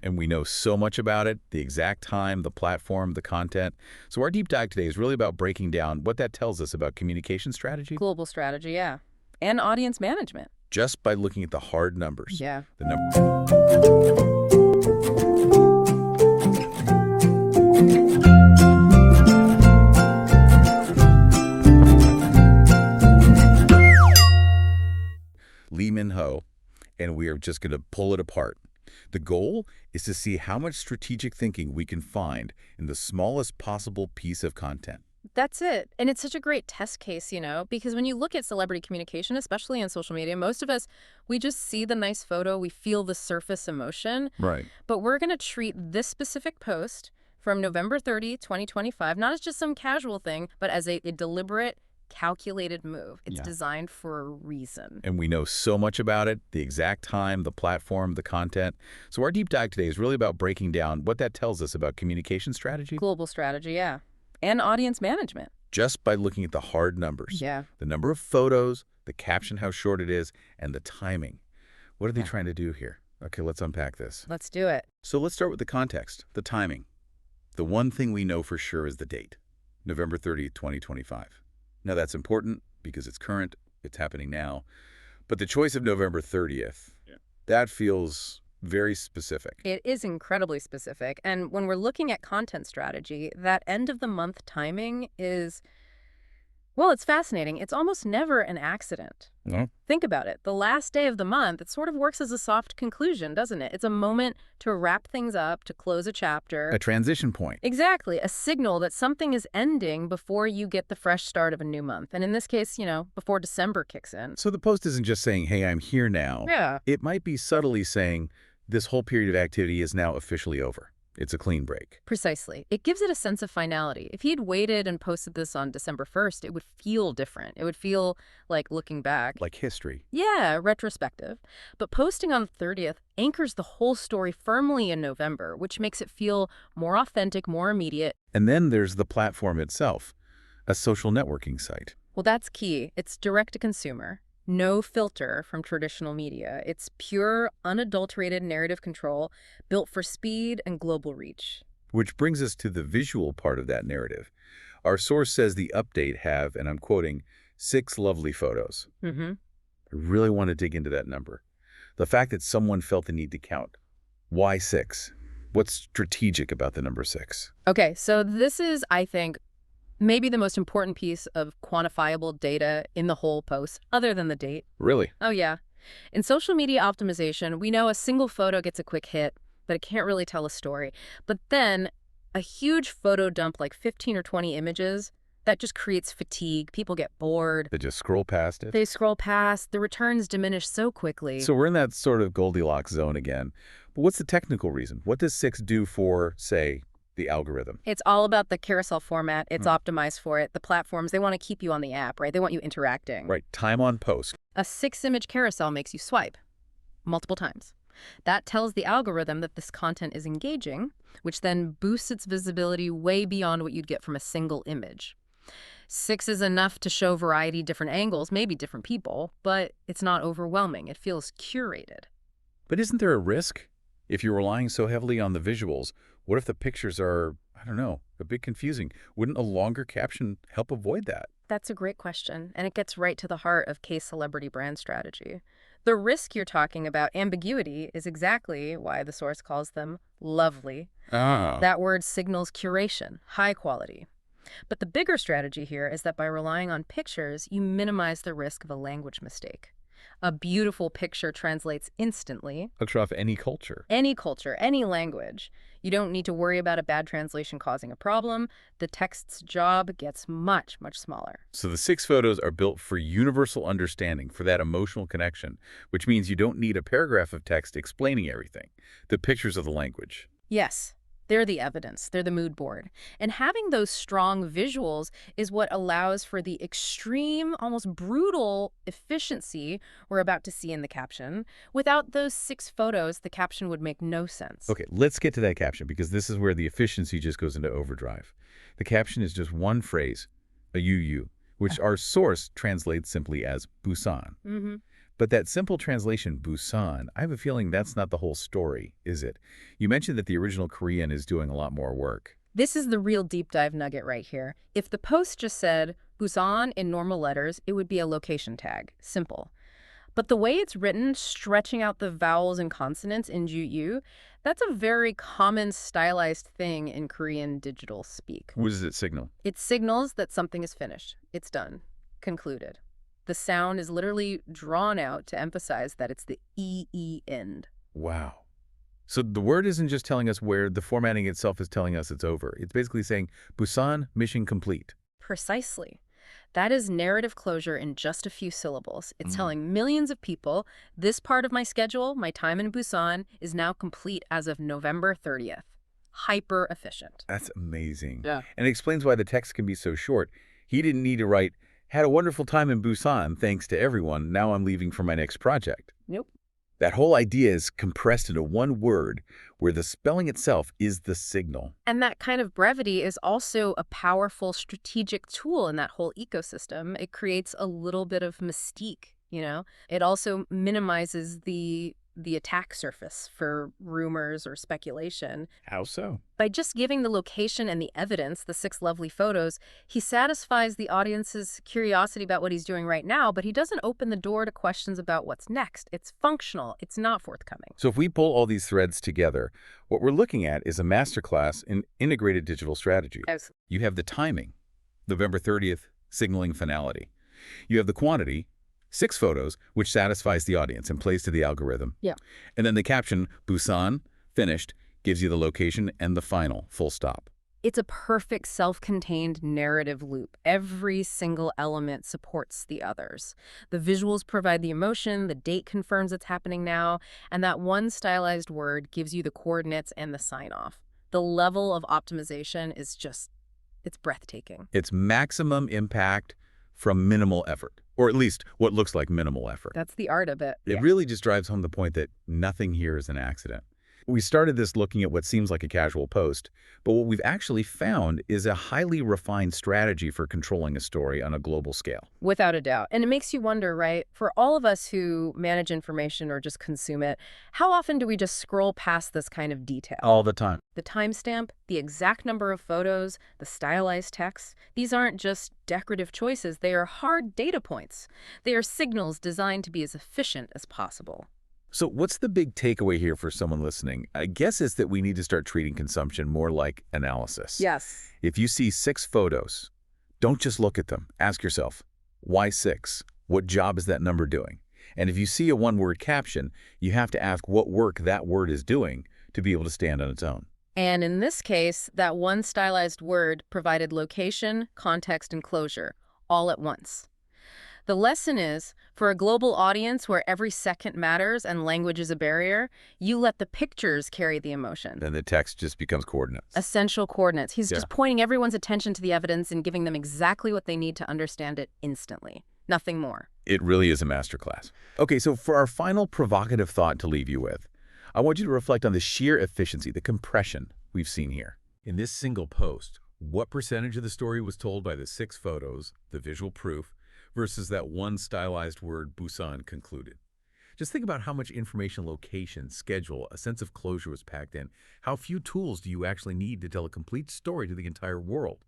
And we know so much about it, the exact time, the platform, the content. So our deep dive today is really about breaking down what that tells us about communication strategy Global strategy, yeah. And audience management. just by looking at the hard numbers. Yeah. The number. Lee Min-ho, and we are just going to pull it apart. The goal is to see how much strategic thinking we can find in the smallest possible piece of content. That's it. And it's such a great test case, because when you look at celebrity communication, especially on social media, most of us, we just see the nice photo, we feel the surface emotion. Right. But we're going to treat this specific post from November 30, 2025, not as just some casual thing, but as a deliberate, calculated move. It's designed for a reason. And we know so much about it, the exact time, the platform, the content. So our deep dive today is really about breaking down what that tells us about communication strategy. Global strategy, yeah. And audience management. Just by looking at the hard numbers. Yeah. The number of photos, the caption, how short it is, and the timing. What are they trying to do here? Okay, let's unpack this. Let's do it. So let's start with the context, the timing. The one thing we know for sure is the date, November 30th, 2025. Now that's important because it's current, it's happening now. But the choice of November 30th, that feels very specific. It is incredibly specific. And when we're looking at content strategy, that end of the month timing is, well, it's fascinating. It's almost never an accident. No? Think about it. The last day of the month, it sort of works as a soft conclusion, doesn't it? It's a moment to wrap things up, to close a chapter. A transition point. Exactly. A signal that something is ending before you get the fresh start of a new month. And in this case, before December kicks in. So the post isn't just saying, hey, I'm here now. Yeah. It might be subtly saying, this whole period of activity is now officially over. It's a clean break. Precisely. It gives it a sense of finality. If he had waited and posted this on December 1st, it would feel different. It would feel like looking back. Like history. Yeah, retrospective. But posting on the 30th anchors the whole story firmly in November, which makes it feel more authentic, more immediate. And then there's the platform itself, a social networking site. Well, that's key. It's direct to consumer. No filter from traditional media. It's pure, unadulterated narrative control built for speed and global reach. Which brings us to the visual part of that narrative. Our source says the update have, and I'm quoting, 6 lovely photos. Mm-hmm. I really want to dig into that number. The fact that someone felt the need to count. Why 6? What's strategic about the number 6? Okay, so this is, I think, maybe the most important piece of quantifiable data in the whole post, other than the date. Really? Oh, yeah. In social media optimization, we know a single photo gets a quick hit, but it can't really tell a story. But then a huge photo dump, like 15 or 20 images, that just creates fatigue. People get bored. They just scroll past it? They scroll past. The returns diminish so quickly. So we're in that sort of Goldilocks zone again. But what's the technical reason? What does 6 do for, say, the algorithm? It's all about the carousel format. It's optimized for it. The platforms, they want to keep you on the app, right? They want you interacting. Right. Time on post. A 6-image carousel makes you swipe multiple times. That tells the algorithm that this content is engaging, which then boosts its visibility way beyond what you'd get from a single image. 6 is enough to show variety, different angles, maybe different people, but it's not overwhelming. It feels curated. But isn't there a risk? If you're relying so heavily on the visuals, what if the pictures are, I don't know, a bit confusing? Wouldn't a longer caption help avoid that? That's a great question, and it gets right to the heart of case celebrity brand strategy. The risk you're talking about, ambiguity, is exactly why the source calls them lovely. That word signals curation, high quality. But the bigger strategy here is that by relying on pictures, you minimize the risk of a language mistake. A beautiful picture translates instantly. Across any culture. Any culture, any language. You don't need to worry about a bad translation causing a problem. The text's job gets much, much smaller. So the 6 photos are built for universal understanding, for that emotional connection, which means you don't need a paragraph of text explaining everything. The pictures are the language. Yes. They're the evidence. They're the mood board. And having those strong visuals is what allows for the extreme, almost brutal efficiency we're about to see in the caption. Without those 6 photos, the caption would make no sense. Okay, let's get to that caption because this is where the efficiency just goes into overdrive. The caption is just one phrase, a UU, which our source translates simply as Busan. But that simple translation, Busan, I have a feeling that's not the whole story, is it? You mentioned that the original Korean is doing a lot more work. This is the real deep dive nugget right here. If the post just said Busan in normal letters, it would be a location tag. Simple. But the way it's written, stretching out the vowels and consonants in Ju-yu, that's a very common stylized thing in Korean digital speak. What does it signal? It signals that something is finished. It's done. Concluded. The sound is literally drawn out to emphasize that it's the EE end. Wow. So the word isn't just telling us where, the formatting itself is telling us it's over. It's basically saying, Busan, mission complete. Precisely. That is narrative closure in just a few syllables. It's telling millions of people, this part of my schedule, my time in Busan, is now complete as of November 30th. Hyper efficient. That's amazing. Yeah. And it explains why the text can be so short. He didn't need to write, had a wonderful time in Busan, thanks to everyone. Now I'm leaving for my next project. Nope. That whole idea is compressed into one word where the spelling itself is the signal. And that kind of brevity is also a powerful strategic tool in that whole ecosystem. It creates a little bit of mystique, you know? It also minimizes the attack surface for rumors or speculation. How so? By just giving the location and the evidence, the 6 lovely photos, he satisfies the audience's curiosity about what he's doing right now, but he doesn't open the door to questions about what's next. It's functional. It's not forthcoming. So if we pull all these threads together, what we're looking at is a masterclass in integrated digital strategy. Yes. You have the timing, November 30th, signaling finality. You have the quantity, 6 photos, which satisfies the audience and plays to the algorithm. Yeah. And then the caption, Busan, finished, gives you the location and the final, full stop. It's a perfect self-contained narrative loop. Every single element supports the others. The visuals provide the emotion, the date confirms it's happening now, and that one stylized word gives you the coordinates and the sign-off. The level of optimization is just, it's breathtaking. It's maximum impact from minimal effort, or at least what looks like minimal effort. That's the art of it. It really just drives home the point that nothing here is an accident. We started this looking at what seems like a casual post, but what we've actually found is a highly refined strategy for controlling a story on a global scale. Without a doubt. And it makes you wonder, right, for all of us who manage information or just consume it, how often do we just scroll past this kind of detail? All the time. The timestamp, the exact number of photos, the stylized text, these aren't just decorative choices. They are hard data points. They are signals designed to be as efficient as possible. So what's the big takeaway here for someone listening? I guess it's that we need to start treating consumption more like analysis. Yes. If you see 6 photos, don't just look at them. Ask yourself, why 6? What job is that number doing? And if you see a one-word caption, you have to ask what work that word is doing to be able to stand on its own. And in this case, that one stylized word provided location, context, and closure, all at once. The lesson is, for a global audience where every second matters and language is a barrier, you let the pictures carry the emotion. Then the text just becomes coordinates. Essential coordinates. He's just pointing everyone's attention to the evidence and giving them exactly what they need to understand it instantly. Nothing more. It really is a masterclass. Okay, so for our final provocative thought to leave you with, I want you to reflect on the sheer efficiency, the compression we've seen here. In this single post, what percentage of the story was told by the 6 photos, the visual proof, versus that one stylized word, Busan, concluded? Just think about how much information, location, schedule, a sense of closure was packed in. How few tools do you actually need to tell a complete story to the entire world?